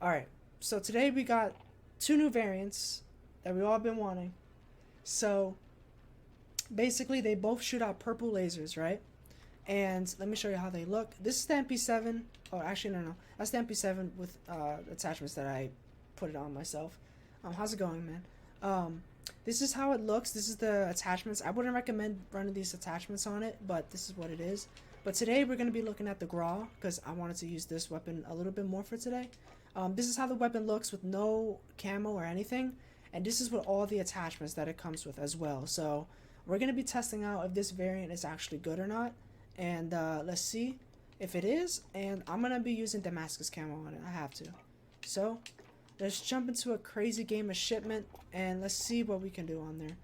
Alright, so today we got two new variants that we all been wanting. So basically they both shoot out purple lasers, right? And let me show you how they look. This is the MP7. Oh, actually, no. That's the MP7 with attachments that I put it on myself. How's it going, man? This is how it looks. This is the attachments. I wouldn't recommend running these attachments on it, but this is what it is. But today we're going to be looking at the GRAU because I wanted to use this weapon a little bit more for today. This is how the weapon looks with no camo or anything. And this is with all the attachments that it comes with as well. So we're going to be testing out if this variant is actually good or not. And let's see if it is. And I'm going to be using Damascus camo on it. I have to. So let's jump into a crazy game of shipment. And let's see what we can do on there.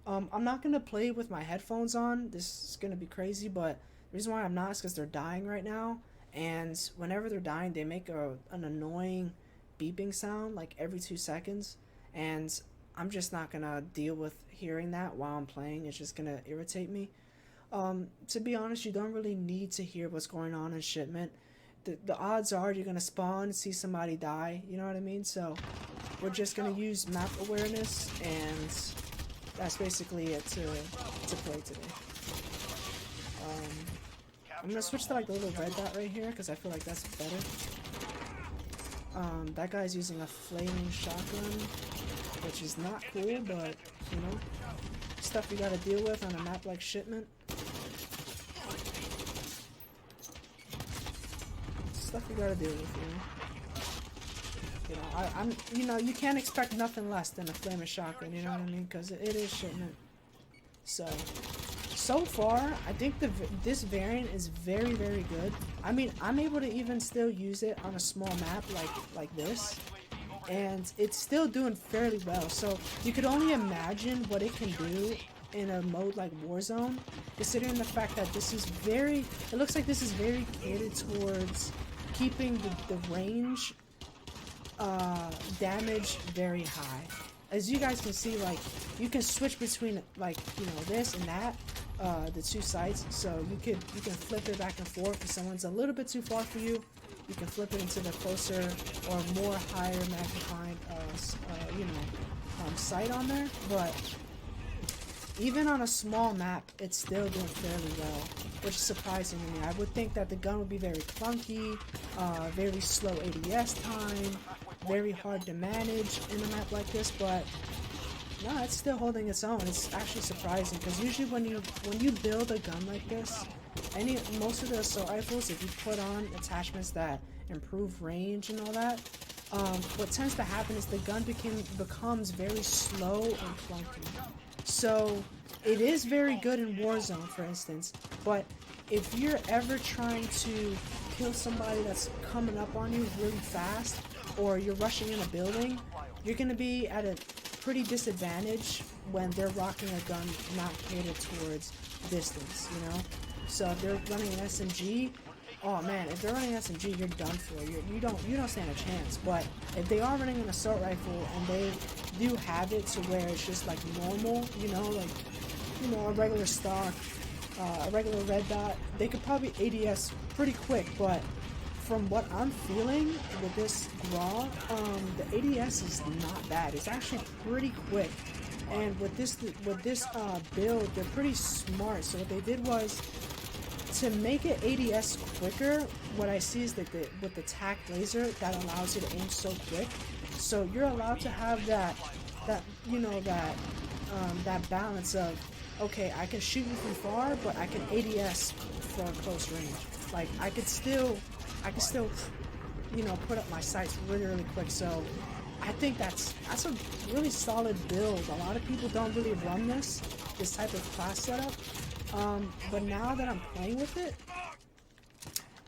I'm not going to play with my headphones on. This is going to be crazy. But the reason why I'm not is because they're dying right now. And whenever they're dying, they make an annoying beeping sound like every 2 seconds. And I'm just not going to deal with hearing that while I'm playing. It's just going to irritate me. To be honest, you don't really need to hear what's going on in shipment. The odds are you're going to spawn and see somebody die. You know what I mean? So we're just going to use map awareness. And that's basically it to play today. I'm gonna switch to like the little red dot right here because I feel like that's better. That guy's using a flaming shotgun, which is not cool, but you know, stuff you gotta deal with on a map like Shipment. Stuff you gotta deal with, you know. You know, you can't expect nothing less than a flaming shotgun. You know what I mean? Because it is Shipment. So far, I think this variant is very, very good. I mean, I'm able to even still use it on a small map like this, and it's still doing fairly well. So you could only imagine what it can do in a mode like Warzone, considering the fact that this is it looks like this is very catered towards keeping the range damage very high. As you guys can see, like, you can switch between, like, you know, this and that, the two sites. So you can flip it back and forth. If someone's a little bit too far for you, you can flip it into the closer or more higher magnifying, sight on there. But even on a small map, it's still doing fairly well, which is surprising to me. I would think that the gun would be very clunky, very slow ADS time, very hard to manage in a map like this, but no, it's still holding its own. It's actually surprising because usually when you build a gun like this, most of the assault rifles, if you put on attachments that improve range and all that, what tends to happen is the gun becomes very slow and clunky. So it is very good in Warzone, for instance, but if you're ever trying to kill somebody that's coming up on you really fast, or you're rushing in a building, you're going to be at a pretty disadvantage when they're rocking a gun not catered towards distance, you know? So if they're running an SMG, oh man, if they're running an SMG, you're done for. You don't stand a chance. But if they are running an assault rifle and they do have it to where it's just like normal, you know, like, you know, a regular stock, a regular red dot, they could probably ADS pretty quick. But from what I'm feeling with this GRAU, the ADS is not bad. It's actually pretty quick. And with this build, they're pretty smart. So what they did was, to make it ADS quicker, what I see is that with the tac laser, that allows you to aim so quick. So you're allowed to have that balance of, okay, I can shoot you from far, but I can ADS for close range. Like I could still, you know, put up my sights really, really quick. So I think that's a really solid build. A lot of people don't really run this type of class setup. But now that I'm playing with it,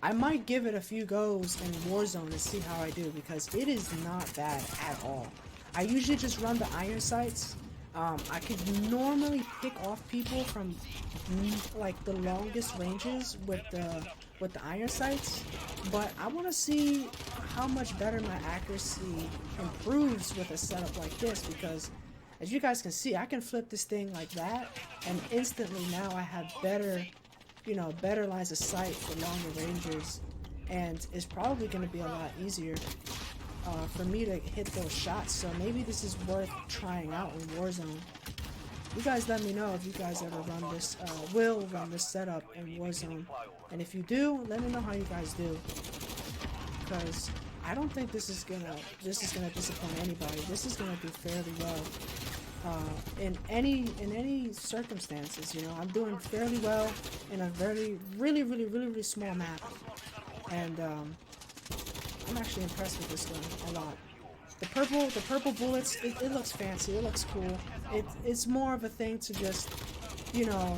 I might give it a few goes in Warzone and see how I do, because it is not bad at all. I usually just run the iron sights. I could normally pick off people from like the longest ranges with the iron sights, but I want to see how much better my accuracy improves with a setup like this, because as you guys can see, I can flip this thing like that, and instantly now I have better lines of sight for longer ranges, and it's probably going to be a lot easier for me to hit those shots. So maybe this is worth trying out in Warzone. You guys let me know if you guys ever run this, will run this setup in Warzone. And if you do, let me know how you guys do. Because I don't think this is gonna disappoint anybody. This is gonna do fairly well. In any circumstances, you know, I'm doing fairly well in a really small map. And I'm actually impressed with this gun a lot. The purple bullets, it looks fancy, it looks cool. It's more of a thing to just, you know,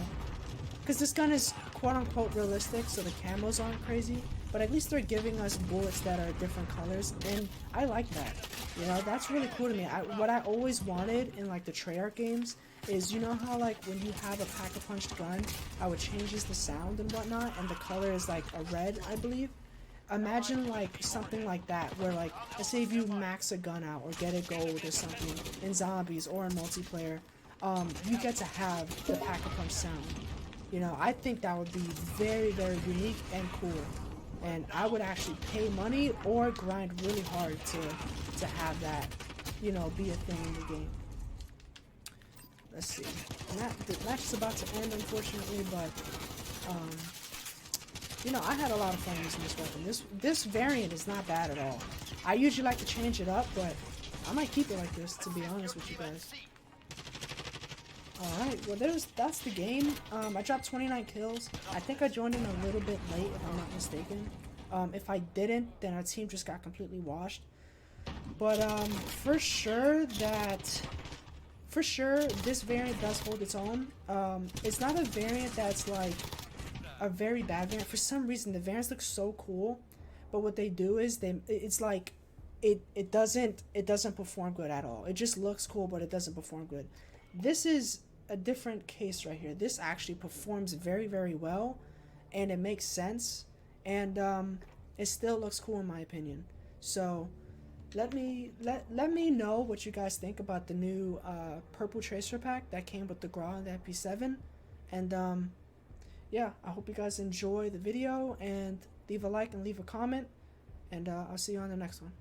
because this gun is quote-unquote realistic, so the camos aren't crazy, but at least they're giving us bullets that are different colors, and I like that. You know, that's really cool to me. What I always wanted in, like, the Treyarch games is, you know how, like, when you have a pack-a-punched gun, how it changes the sound and whatnot, and the color is, like, a red, I believe? Imagine, like, something like that, where, like, let's say if you max a gun out, or get a gold or something, in zombies, or in multiplayer, you get to have the pack-a-punch sound. You know, I think that would be very unique and cool. And I would actually pay money or grind really hard to have that, you know, be a thing in the game. Let's see. And the match is about to end, unfortunately, but you know, I had a lot of fun using this weapon. This variant is not bad at all. I usually like to change it up, but I might keep it like this, to be honest with you guys. Alright, well that's the game. I dropped 29 kills. I think I joined in a little bit late, if I'm not mistaken. If I didn't, then our team just got completely washed. But for sure, this variant does hold its own. It's not a variant that's like a very bad variant. For some reason, the variants look so cool, but what they do is it's like it doesn't perform good at all. It just looks cool, but it doesn't perform good. This is a different case right here. This actually performs very well, and it makes sense, and it still looks cool in my opinion. So let me know what you guys think about the new purple tracer pack that came with the GRAU and the FP7, and yeah, I hope you guys enjoy the video, and leave a like and leave a comment, and I'll see you on the next one.